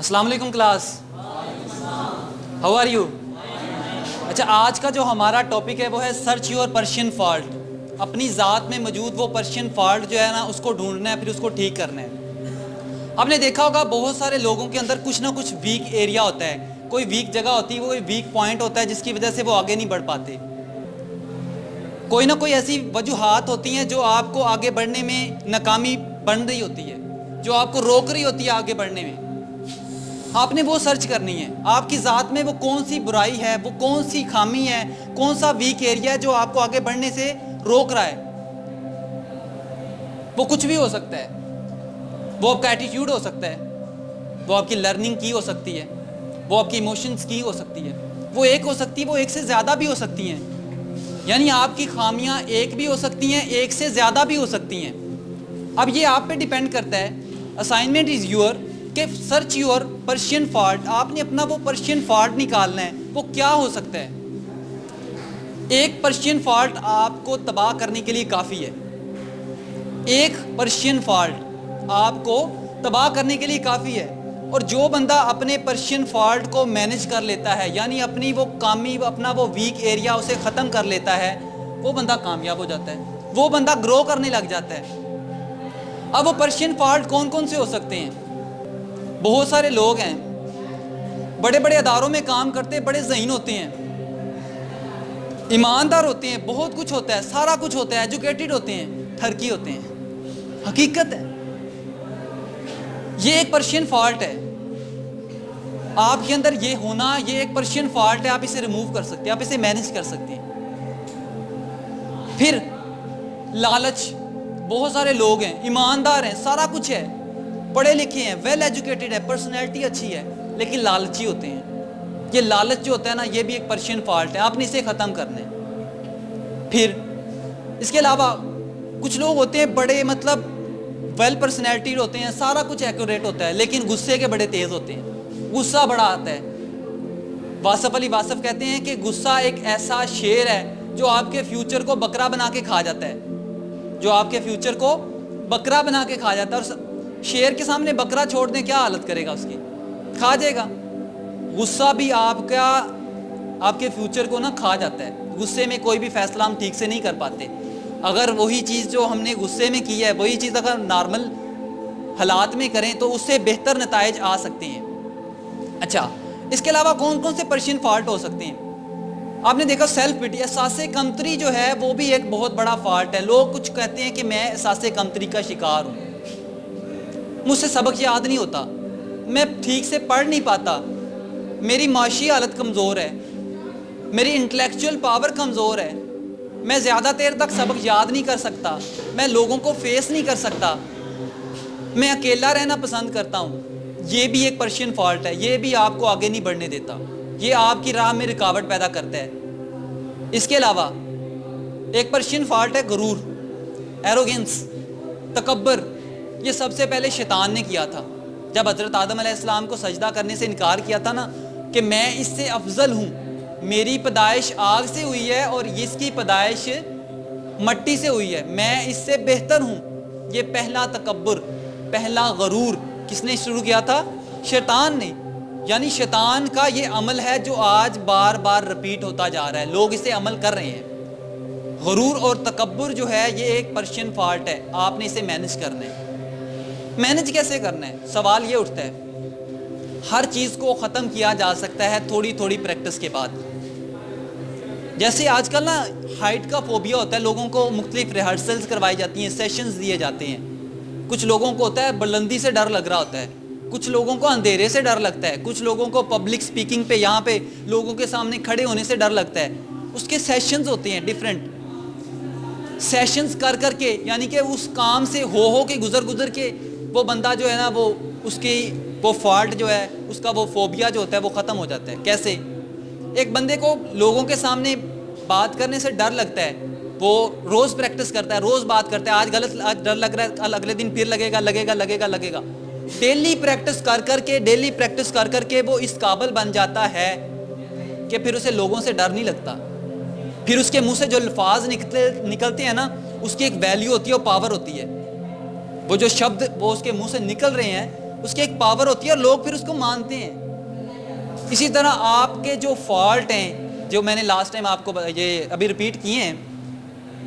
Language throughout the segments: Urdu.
السلام علیکم کلاس، ہاؤ آر یو؟ اچھا، آج کا جو ہمارا ٹاپک ہے وہ ہے سرچ یور پرشین فالٹ۔ اپنی ذات میں موجود وہ پرشین فالٹ جو ہے نا، اس کو ڈھونڈنا ہے، پھر اس کو ٹھیک کرنا ہے۔ آپ نے دیکھا ہوگا بہت سارے لوگوں کے اندر کچھ نہ کچھ ویک ایریا ہوتا ہے، کوئی ویک جگہ ہوتی ہے، کوئی ویک پوائنٹ ہوتا ہے جس کی وجہ سے وہ آگے نہیں بڑھ پاتے۔ کوئی نہ کوئی ایسی وجوہات ہوتی ہیں جو آپ کو آگے بڑھنے میں ناکامی بن رہی ہوتی ہے، جو آپ کو روک رہی ہوتی ہے آگے بڑھنے میں۔ آپ نے وہ سرچ کرنی ہے، آپ کی ذات میں وہ کون سی برائی ہے، وہ کون سی خامی ہے، کون سا ویک ایریا ہے جو آپ کو آگے بڑھنے سے روک رہا ہے۔ وہ کچھ بھی ہو سکتا ہے، وہ آپ کا ایٹیٹیوڈ ہو سکتا ہے، وہ آپ کی لرننگ کی ہو سکتی ہے، وہ آپ کی ایموشنز کی ہو سکتی ہے، وہ ایک ہو سکتی ہے، وہ ایک سے زیادہ بھی ہو سکتی ہیں۔ یعنی آپ کی خامیاں ایک بھی ہو سکتی ہیں، ایک سے زیادہ بھی ہو سکتی ہیں۔ اب یہ آپ پہ ڈیپینڈ کرتا ہے، اسائنمنٹ از یور، کہ سرچ یور پرشین فالٹ۔ آپ نے اپنا وہ پرشین فالٹ نکالنا ہے، وہ کیا ہو سکتا ہے۔ ایک پرشین فالٹ آپ کو تباہ کرنے کے لیے کافی ہے، ایک پرشین فالٹ آپ کو تباہ کرنے کے لیے کافی ہے۔ اور جو بندہ اپنے پرشین فالٹ کو مینج کر لیتا ہے، یعنی اپنی وہ کامی، اپنا وہ ویک ایریا اسے ختم کر لیتا ہے، وہ بندہ کامیاب ہو جاتا ہے، وہ بندہ گرو کرنے لگ جاتا ہے۔ اب وہ پرشین فالٹ کون کون سے ہو سکتے ہیں؟ بہت سارے لوگ ہیں، بڑے بڑے اداروں میں کام کرتے ہیں، بڑے ذہین ہوتے ہیں، ایماندار ہوتے ہیں، بہت کچھ ہوتا ہے، سارا کچھ ہوتا ہے، ایجوکیٹڈ ہوتے ہیں، ٹھرکی ہوتے ہیں۔ حقیقت ہے، یہ ایک پرشین فالٹ ہے آپ کے اندر، یہ ہونا یہ ایک پرشین فالٹ ہے۔ آپ اسے ریموو کر سکتے ہیں، آپ اسے مینج کر سکتے ہیں۔ پھر لالچ، بہت سارے لوگ ہیں، ایماندار ہیں، سارا کچھ ہے، پڑھے لکھے ہیں، ویل ایجوکیٹڈ ہے، پرسنالٹی اچھی ہے، لیکن لالچی ہوتے ہیں۔ یہ لالچ جو ہوتا ہے نا، یہ بھی ایک پرشین فالٹ ہے، آپ نے اسے ختم کرنا ہے۔ پھر اس کے علاوہ کچھ لوگ ہوتے ہیں بڑے ویل پرسنالٹی ہوتے ہیں، سارا کچھ ایکوریٹ ہوتا ہے، لیکن غصے کے بڑے تیز ہوتے ہیں، غصہ بڑا آتا ہے۔ واصف علی واصف کہتے ہیں کہ غصہ ایک ایسا شیر ہے جو آپ کے فیوچر کو بکرا بنا کے کھا جاتا ہے، جو آپ کے فیوچر کو بکرا بنا کے کھا جاتا ہے۔ اور شیر کے سامنے بکرا چھوڑ دیں، کیا حالت کرے گا اس کی؟ کھا جائے گا۔ غصہ بھی آپ کے فیوچر کو نا کھا جاتا ہے۔ غصے میں کوئی بھی فیصلہ ہم ٹھیک سے نہیں کر پاتے۔ اگر وہی چیز جو ہم نے غصے میں کی ہے، وہی چیز اگر نارمل حالات میں کریں تو اس سے بہتر نتائج آ سکتے ہیں۔ اچھا، اس کے علاوہ کون کون سے پرشین فالٹ ہو سکتے ہیں؟ آپ نے دیکھا سیلف پٹی، احساس کمتری جو ہے وہ بھی ایک بہت بڑا فالٹ ہے۔ لوگ کچھ کہتے ہیں کہ میں احساس کمتری کا شکار ہوں، مجھ سے سبق یاد نہیں ہوتا، میں ٹھیک سے پڑھ نہیں پاتا، میری معاشی حالت کمزور ہے، میری انٹلیکچوئل پاور کمزور ہے، میں زیادہ دیر تک سبق یاد نہیں کر سکتا، میں لوگوں کو فیس نہیں کر سکتا، میں اکیلا رہنا پسند کرتا ہوں۔ یہ بھی ایک پرشین فالٹ ہے، یہ بھی آپ کو آگے نہیں بڑھنے دیتا، یہ آپ کی راہ میں رکاوٹ پیدا کرتا ہے۔ اس کے علاوہ ایک پرشین فالٹ ہے غرور، ایروگنس، تکبر۔ یہ سب سے پہلے شیطان نے کیا تھا، جب حضرت آدم علیہ السلام کو سجدہ کرنے سے انکار کیا تھا نا، کہ میں اس سے افضل ہوں، میری پیدائش آگ سے ہوئی ہے اور اس کی پیدائش مٹی سے ہوئی ہے، میں اس سے بہتر ہوں۔ یہ پہلا تکبر، پہلا غرور کس نے شروع کیا تھا؟ شیطان نے۔ یعنی شیطان کا یہ عمل ہے جو آج بار بار رپیٹ ہوتا جا رہا ہے، لوگ اسے عمل کر رہے ہیں۔ غرور اور تکبر جو ہے یہ ایک پرشین فالٹ ہے، آپ نے اسے مینج کرنا ہے۔ مینج کیسے کرنا ہے؟ سوال یہ اٹھتا ہے۔ ہر چیز کو ختم کیا جا سکتا ہے تھوڑی تھوڑی پریکٹس کے بعد۔ جیسے آج کل نا ہائٹ کا فوبیا ہوتا ہے، لوگوں کو مختلف ریہرسلز کروائی جاتی ہیں، سیشنز دیے جاتے ہیں۔ کچھ لوگوں کو ہوتا ہے بلندی سے ڈر لگ رہا ہوتا ہے، کچھ لوگوں کو اندھیرے سے ڈر لگتا ہے، کچھ لوگوں کو پبلک سپیکنگ پہ، یہاں پہ لوگوں کے سامنے کھڑے ہونے سے ڈر لگتا ہے۔ اس کے سیشنز ہوتے ہیں، ڈیفرنٹ سیشنز کر کے، یعنی کہ اس کام سے ہو کے گزر کے وہ بندہ جو ہے نا، وہ اس کی وہ فالٹ جو ہے، اس کا وہ فوبیا جو ہوتا ہے وہ ختم ہو جاتا ہے۔ کیسے؟ ایک بندے کو لوگوں کے سامنے بات کرنے سے ڈر لگتا ہے، وہ روز پریکٹس کرتا ہے، روز بات کرتا ہے، آج غلط، آج ڈر لگ رہا ہے، کل اگلے دن پھر لگے گا۔ ڈیلی پریکٹس کر کے وہ اس قابل بن جاتا ہے کہ پھر اسے لوگوں سے ڈر نہیں لگتا۔ پھر اس کے منہ سے جو الفاظ نکلتے ہیں نا، اس کی ایک ویلیو ہوتی ہے، وہ پاور ہوتی ہے۔ وہ جو شبد وہ اس کے منہ سے نکل رہے ہیں، اس کی ایک پاور ہوتی ہے اور لوگ پھر اس کو مانتے ہیں. اسی طرح آپ کے جو فالٹ ہیں جو میں نے لاسٹ ٹائم آپ کو یہ ابھی ریپیٹ کیے ہیں,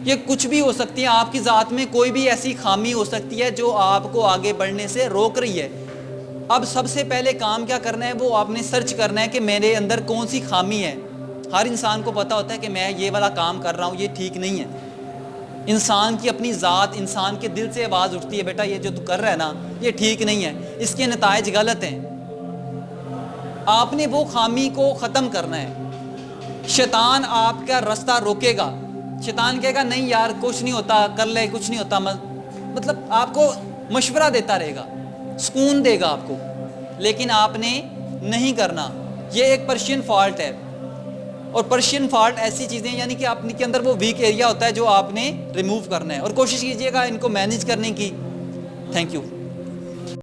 یہ کچھ بھی ہو سکتی ہے. آپ کی ذات میں کوئی بھی ایسی خامی ہو سکتی ہے جو آپ کو آگے بڑھنے سے روک رہی ہے. اب سب سے پہلے کام کیا کرنا ہے, وہ آپ نے سرچ کرنا ہے کہ میرے اندر کون سی خامی ہے. ہر انسان کو پتہ ہوتا ہے کہ میں یہ والا کام کر رہا ہوں, یہ ٹھیک نہیں ہے. انسان کی اپنی ذات, انسان کے دل سے آواز اٹھتی ہے, بیٹا یہ جو تو کر رہا ہے نا یہ ٹھیک نہیں ہے, اس کے نتائج غلط ہیں. آپ نے وہ خامی کو ختم کرنا ہے. شیطان آپ کا راستہ روکے گا. شیطان کہے گا نہیں یار کچھ نہیں ہوتا, کر لے, کچھ نہیں ہوتا, مطلب آپ کو مشورہ دیتا رہے گا, سکون دے گا آپ کو, لیکن آپ نے نہیں کرنا. یہ ایک پرشین فالٹ ہے. اور پرشین فالٹ ایسی چیزیں یعنی کہ آپ کے اندر وہ ویک ایریا ہوتا ہے جو آپ نے ریموو کرنا ہے, اور کوشش کیجئے گا ان کو مینیج کرنے کی. Thank you.